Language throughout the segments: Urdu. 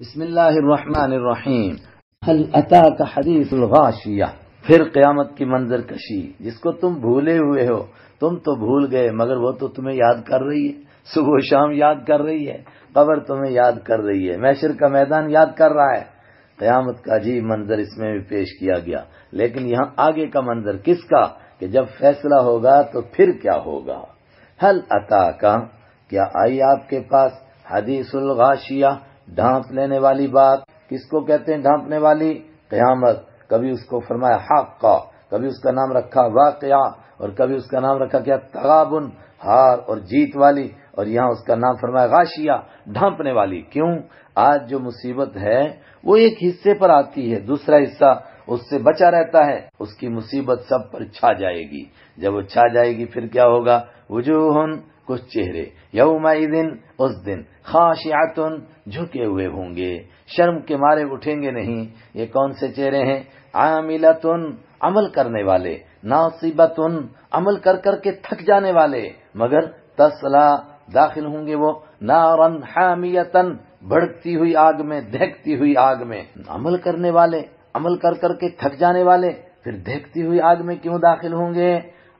بسم اللہ الرحمن الرحیم هل اتاک حدیث الغاشیہ، پھر قیامت کی منظر کشی جس کو تم بھولے ہوئے ہو. تم تو بھول گئے مگر وہ تو تمہیں یاد کر رہی ہے، صبح و شام یاد کر رہی ہے، قبر تمہیں یاد کر رہی ہے، محشر کا میدان یاد کر رہا ہے. قیامت کا عجیب منظر اس میں بھی پیش کیا گیا، لیکن یہاں آگے کا منظر کس کا کہ جب فیصلہ ہوگا تو پھر کیا ہوگا. هل اتاک، کیا آئی آپ کے پاس حدیث الغاشیہ، ڈھانپ لینے والی بات. کس کو کہتے ہیں ڈھانپنے والی؟ قیامت. کبھی اس کو فرمایا حق کا، کبھی اس کا نام رکھا واقعہ، اور کبھی اس کا نام رکھا کیا تغابن، ہار اور جیت والی، اور یہاں اس کا نام فرمایا غاشیہ، ڈھانپنے والی. کیوں؟ آج جو مصیبت ہے وہ ایک حصے پر آتی ہے، دوسرا حصہ اس سے بچا رہتا ہے. اس کی مصیبت سب پر چھا جائے گی. جب وہ چھا جائے گی پھر کیا ہوگا؟ وجوہ، کچھ چہرے، یومئذ، اس دن، خاشعۃ، جھکے ہوئے ہوں گے، شرم کے مارے اٹھیں گے نہیں. یہ کون سے چہرے ہیں؟ عاملۃ، عمل کرنے والے، ناصبۃ، عمل کر کر کے تھک جانے والے، مگر تصلا، داخل ہوں گے وہ نارا حامیۃ، بھڑکتی ہوئی آگ میں، دہکتی ہوئی آگ میں. عمل کرنے والے، عمل کر کر کے تھک جانے والے پھر دہکتی ہوئی آگ میں کیوں داخل ہوں گے؟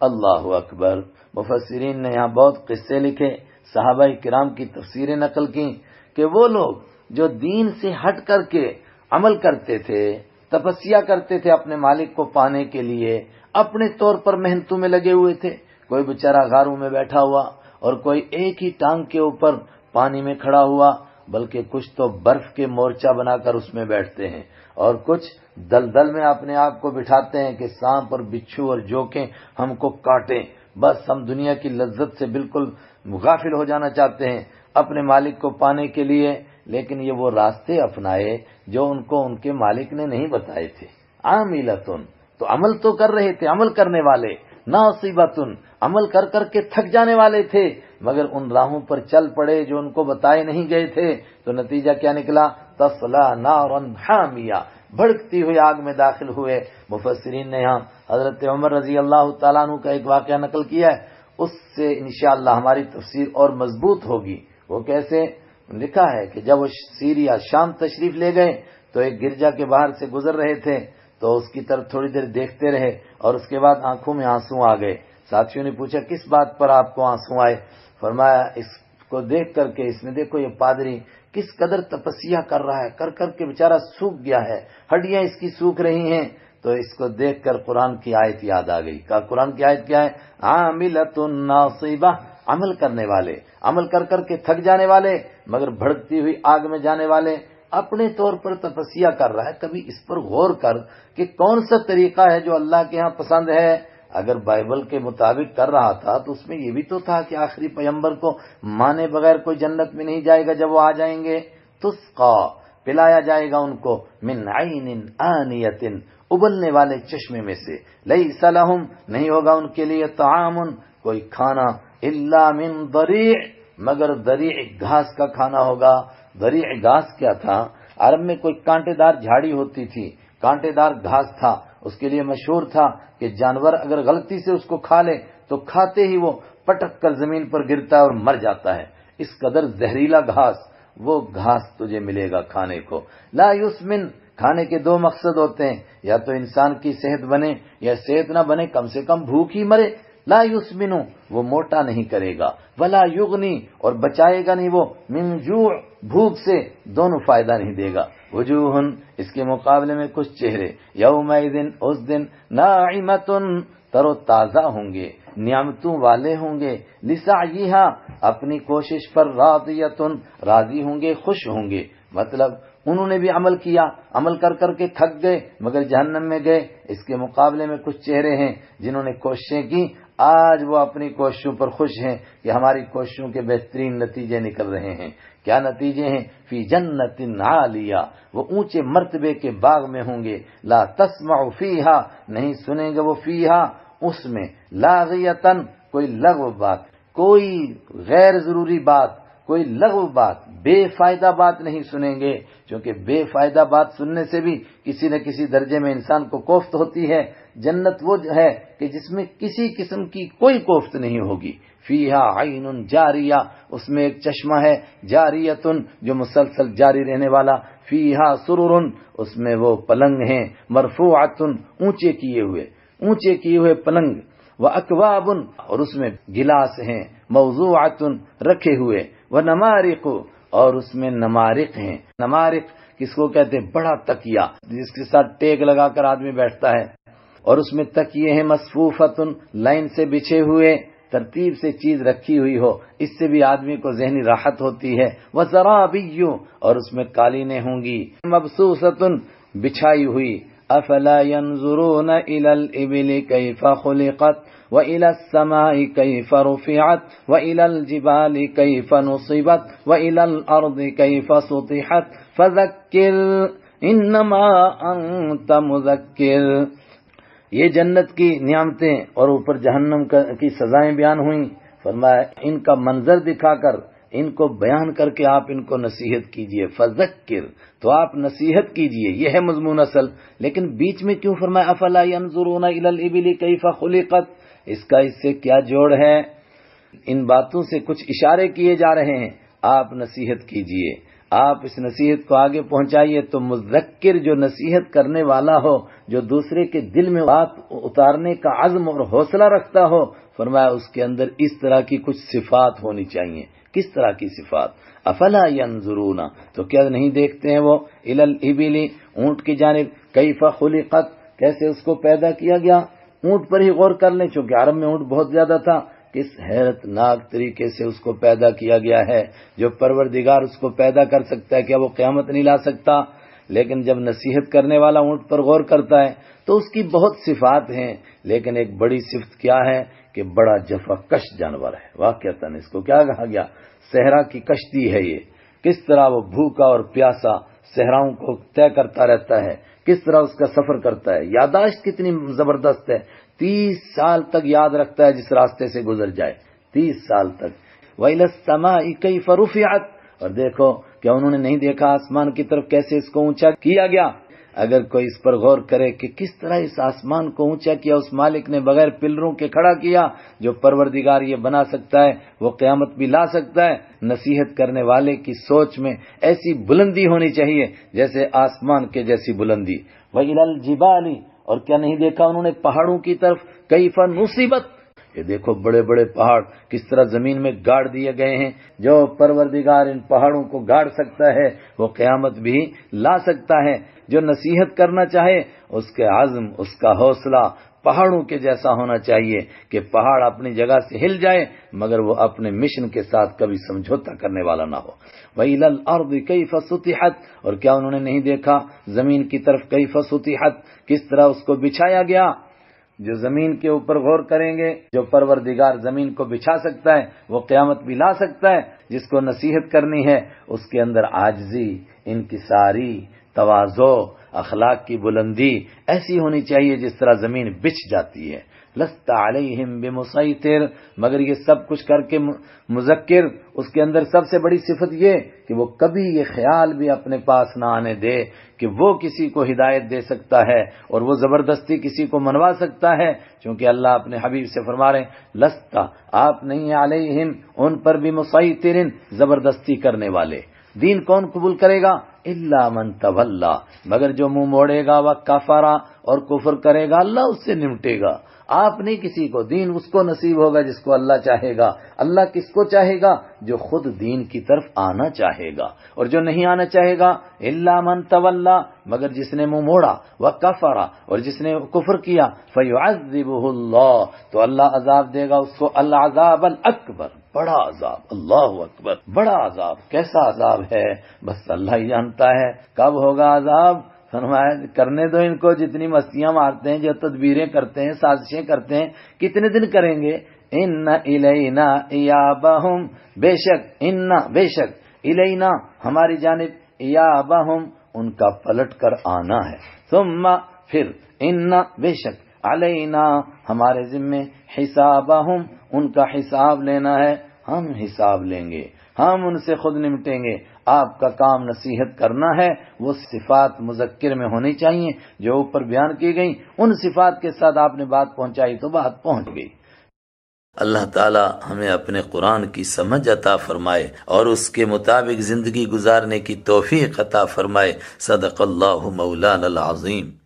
اللہ اکبر. مفسرین نے یہاں بہت قصے لکھے، صحابہ کرام کی تفسیریں نقل کی کہ وہ لوگ جو دین سے ہٹ کر کے عمل کرتے تھے، تپسیا کرتے تھے اپنے مالک کو پانے کے لیے، اپنے طور پر محنتوں میں لگے ہوئے تھے. کوئی بیچارہ غاروں میں بیٹھا ہوا اور کوئی ایک ہی ٹانگ کے اوپر پانی میں کھڑا ہوا، بلکہ کچھ تو برف کے مورچہ بنا کر اس میں بیٹھتے ہیں، اور کچھ دلدل میں اپنے آپ کو بٹھاتے ہیں کہ سانپ اور بچھو اور جوکیں ہم کو کاٹیں. بس ہم دنیا کی لذت سے بالکل غافل ہو جانا چاہتے ہیں اپنے مالک کو پانے کے لیے. لیکن یہ وہ راستے اپنائے جو ان کو ان کے مالک نے نہیں بتائے تھے. عاملۃ، تو عمل تو کر رہے تھے، عمل کرنے والے. ناصبۃ، عمل کر کر کے تھک جانے والے تھے، مگر ان راہوں پر چل پڑے جو ان کو بتائے نہیں گئے تھے. تو نتیجہ کیا نکلا؟ تصلا نارا حامیہ، بھڑکتی ہوئی آگ میں داخل ہوئے. مفسرین نے یہاں حضرت عمر رضی اللہ تعالیٰ عنہ کا ایک واقعہ نقل کیا ہے، اس سے انشاءاللہ ہماری تفسیر اور مضبوط ہوگی. وہ کیسے؟ لکھا ہے کہ جب وہ سیریا شام تشریف لے گئے تو ایک گرجا کے باہر سے گزر رہے تھے، تو اس کی طرف تھوڑی دیر دیکھتے رہے اور اس کے بعد آنکھوں میں آنسو آ گئے. ساتھیوں نے پوچھا کس بات پر آپ کو آنسو آئے؟ فرمایا اس کو دیکھ کر کے، اس نے دیکھو یہ پادری کس قدر تپسیا کر رہا ہے، کر کر کے بیچارہ سوکھ گیا ہے، ہڈیاں اس کی سوکھ رہی ہیں. تو اس کو دیکھ کر قرآن کی آیت یاد آ گئی. قرآن کی آیت کیا ہے؟ عاملۃ ناصبہ، عمل کرنے والے، عمل کر کر کے تھک جانے والے مگر بھڑکتی ہوئی آگ میں جانے والے. اپنے طور پر تپسیا کر رہا ہے، کبھی اس پر غور کر کہ کون سا طریقہ ہے جو اللہ کے ہاں پسند ہے. اگر بائبل کے مطابق کر رہا تھا تو اس میں یہ بھی تو تھا کہ آخری پیغمبر کو مانے بغیر کوئی جنت میں نہیں جائے گا. جب وہ آ جائیں گے تسقا، پلایا جائے گا ان کو، من عین آنیۃ، ابلنے والے چشمے میں سے. لیس لہم، نہیں ہوگا ان کے لیے، طعام، کوئی کھانا، الا من ضریع، مگر ضریع گھاس کا کھانا ہوگا. ضریع گھاس کیا تھا؟ عرب میں کوئی کانٹے دار جھاڑی ہوتی تھی، کانٹے دار گھاس تھا. اس کے لیے مشہور تھا کہ جانور اگر غلطی سے اس کو کھا لے تو کھاتے ہی وہ پٹک کر زمین پر گرتا ہے اور مر جاتا ہے. اس قدر زہریلا گھاس، وہ گھاس تجھے ملے گا کھانے کو. لا یسمن، کھانے کے دو مقصد ہوتے ہیں، یا تو انسان کی صحت بنے یا صحت نہ بنے، کم سے کم بھوک ہی مرے. لا یسمن، وہ موٹا نہیں کرے گا، ولا یغنی، اور بچائے گا نہیں وہ، من جوع، بھوک سے، دونوں فائدہ نہیں دے گا. وجوہ، اس کے مقابلے میں کچھ چہرے، یومئذ، اس دن، ناعمۃ، تر و تازہ ہوں گے، نعمتوں والے ہوں گے، لسعیہا، اپنی کوشش پر، راضیۃ، راضی ہوں گے، خوش ہوں گے. مطلب انہوں نے بھی عمل کیا، عمل کر کر کے تھک گئے مگر جہنم میں گئے. اس کے مقابلے میں کچھ چہرے ہیں جنہوں نے کوششیں کی، آج وہ اپنی کوششوں پر خوش ہیں کہ ہماری کوششوں کے بہترین نتیجے نکل رہے ہیں. کیا نتیجے ہیں؟ فی جنت عالیہ، وہ اونچے مرتبے کے باغ میں ہوں گے. لا تسمع فیہا، نہیں سنیں گے وہ، فیہا، اس میں، لاغیۃ، کوئی لغو بات، کوئی غیر ضروری بات، کوئی لغو بات، بے فائدہ بات نہیں سنیں گے. کیونکہ بے فائدہ بات سننے سے بھی کسی نہ کسی درجے میں انسان کو کوفت ہوتی ہے. جنت وہ ہے کہ جس میں کسی قسم کی کوئی کوفت نہیں ہوگی. فیہا عین جاریہ، اس میں ایک چشمہ ہے، جاریتن جو مسلسل جاری رہنے والا. فیہا سرر، اس میں وہ پلنگ ہیں، مرفوعتن اونچے کیے ہوئے پلنگ. واکواب، اور اس میں گلاس ہیں، موضوعتن رکھے ہوئے. ونمارق، اور اس میں نمارق ہیں. نمارق کس کو کہتے ہیں؟ بڑا تکیہ جس کے ساتھ ٹیک لگا کر آدمی بیٹھتا ہے. اور اس میں تکیے ہیں مصفوفتن، لائن سے بچھے ہوئے، ترتیب سے چیز رکھی ہوئی ہو، اس سے بھی آدمی کو ذہنی راحت ہوتی ہے. وزرابی، اور اس میں قالینیں ہوں گی، مبثوثۃ بچھائی ہوئی. افلا ينظرون الى الابل كيف خلقت والى السماء كيف رفعت والى الجبال كيف نصبت والى الارض كيف سطحت فذكر انما انت مذکر. یہ جنت کی نعمتیں اور اوپر جہنم کی سزائیں بیان ہوئیں. فرمایا ان کا منظر دکھا کر، ان کو بیان کر کے آپ ان کو نصیحت کیجئے. فذکر، تو آپ نصیحت کیجئے، یہ ہے مضمون اصل. لیکن بیچ میں کیوں فرمایا افلا ينظرون الى الابل كيف خلقت؟ اس کا اس سے کیا جوڑ ہے؟ ان باتوں سے کچھ اشارے کیے جا رہے ہیں. آپ نصیحت کیجئے، آپ اس نصیحت کو آگے پہنچائیے. تو مذکر جو نصیحت کرنے والا ہو، جو دوسرے کے دل میں بات اتارنے کا عزم اور حوصلہ رکھتا ہو، فرمایا اس کے اندر اس طرح کی کچھ صفات ہونی چاہیے. کس طرح کی صفات؟ افلا ينظرون، تو کیا نہیں دیکھتے ہیں وہ، الى الابل، اونٹ کی جانب، کیف خلقت، کیسے اس کو پیدا کیا گیا. اونٹ پر ہی غور کر لیں، چونکہ عرب میں اونٹ بہت زیادہ تھا. کس حیرت ناک طریقے سے اس کو پیدا کیا گیا ہے. جو پروردگار اس کو پیدا کر سکتا ہے، کیا وہ قیامت نہیں لا سکتا؟ لیکن جب نصیحت کرنے والا اونٹ پر غور کرتا ہے تو اس کی بہت صفات ہیں، لیکن ایک بڑی صفت کیا ہے کہ بڑا جفا کش جانور ہے. واقعتاً اس کو کیا کہا گیا؟ صحرا کی کشتی ہے. یہ کس طرح وہ بھوکا اور پیاسا صحراؤں کو طے کرتا رہتا ہے، کس طرح اس کا سفر کرتا ہے. یاداشت کتنی زبردست ہے، 30 سال تک یاد رکھتا ہے جس راستے سے گزر جائے، 30 سال تک. وَإِلَى السَّمَاءِ كَيْفَ رُفِعَتْ، اور دیکھو کیا انہوں نے نہیں دیکھا آسمان کی طرف کیسے اس کو اونچا کیا گیا. اگر کوئی اس پر غور کرے کہ کس طرح اس آسمان کو اونچا کیا اس مالک نے، بغیر پلروں کے کھڑا کیا. جو پروردگار یہ بنا سکتا ہے وہ قیامت بھی لا سکتا ہے. نصیحت کرنے والے کی سوچ میں ایسی بلندی ہونی چاہیے جیسے آسمان کے جیسی بلندی. وَإِلَى الْجِبَالِ، اور کیا نہیں دیکھا انہوں نے پہاڑوں کی طرف، کیف نصبت، یہ دیکھو بڑے بڑے پہاڑ کس طرح زمین میں گاڑ دیے گئے ہیں. جو پروردگار ان پہاڑوں کو گاڑ سکتا ہے وہ قیامت بھی لا سکتا ہے. جو نصیحت کرنا چاہے اس کے عزم، اس کا حوصلہ پہاڑوں کے جیسا ہونا چاہیے کہ پہاڑ اپنی جگہ سے ہل جائے مگر وہ اپنے مشن کے ساتھ کبھی سمجھوتا کرنے والا نہ ہو. وَإِلَى الْأَرْضِ كَيْفَ سُطِحَتْ، اور کیا انہوں نے نہیں دیکھا زمین کی طرف، کیف سطحت، کس طرح اس کو بچھایا گیا. جو زمین کے اوپر غور کریں گے، جو پروردگار زمین کو بچھا سکتا ہے وہ قیامت بھی لا سکتا ہے. جس کو نصیحت کرنی ہے اس کے اندر عاجزی، انکساری، تواضع، اخلاق کی بلندی ایسی ہونی چاہیے جس طرح زمین بچھ جاتی ہے. لست علیہم بمسیطر، مگر یہ سب کچھ کر کے مذکر، اس کے اندر سب سے بڑی صفت یہ کہ وہ کبھی یہ خیال بھی اپنے پاس نہ آنے دے کہ وہ کسی کو ہدایت دے سکتا ہے اور وہ زبردستی کسی کو منوا سکتا ہے. چونکہ اللہ اپنے حبیب سے فرما رہے ہیں لست، آپ نہیں علیہم ان پر بمسیطر، زبردستی کرنے والے. دین کون قبول کرے گا؟ الا من تولا، مگر جو منہ موڑے گا وکفر، اور کفر کرے گا اللہ اس سے نمٹے گا. آپ نہیں کسی کو، دین اس کو نصیب ہوگا جس کو اللہ چاہے گا. اللہ کس کو چاہے گا؟ جو خود دین کی طرف آنا چاہے گا. اور جو نہیں آنا چاہے گا الا من تولا، مگر جس نے منہ موڑا وکفر، اور جس نے کفر کیا، فیعذبہ اللہ، تو اللہ عذاب دے گا اس کو، العذاب الاکبر، بڑا عذاب. اللہ اکبر، بڑا عذاب. کیسا عذاب ہے بس اللہ ہی جانتا ہے. کب ہوگا عذاب؟ فرمایا کرنے دو ان کو، جتنی مستیاں مارتے ہیں، جو تدبیریں کرتے ہیں، سازشیں کرتے ہیں، کتنے دن کریں گے. ان الینا ایابہم، بے شک الینا ہماری جانب، ایابہم ان کا پلٹ کر آنا ہے. ثم پھر، ان بے شک، علینا ہمارے ذمے، حسابہم ان کا حساب لینا ہے، ہم حساب لیں گے. ہم ان سے خود نمٹیں گے. آپ کا کام نصیحت کرنا ہے. وہ صفات مذکر میں ہونی چاہیے جو اوپر بیان کی گئی. ان صفات کے ساتھ آپ نے بات پہنچائی تو بات پہنچ گئی. اللہ تعالی ہمیں اپنے قرآن کی سمجھ عطا فرمائے اور اس کے مطابق زندگی گزارنے کی توفیق عطا فرمائے. صدق اللہ مولانا العظیم.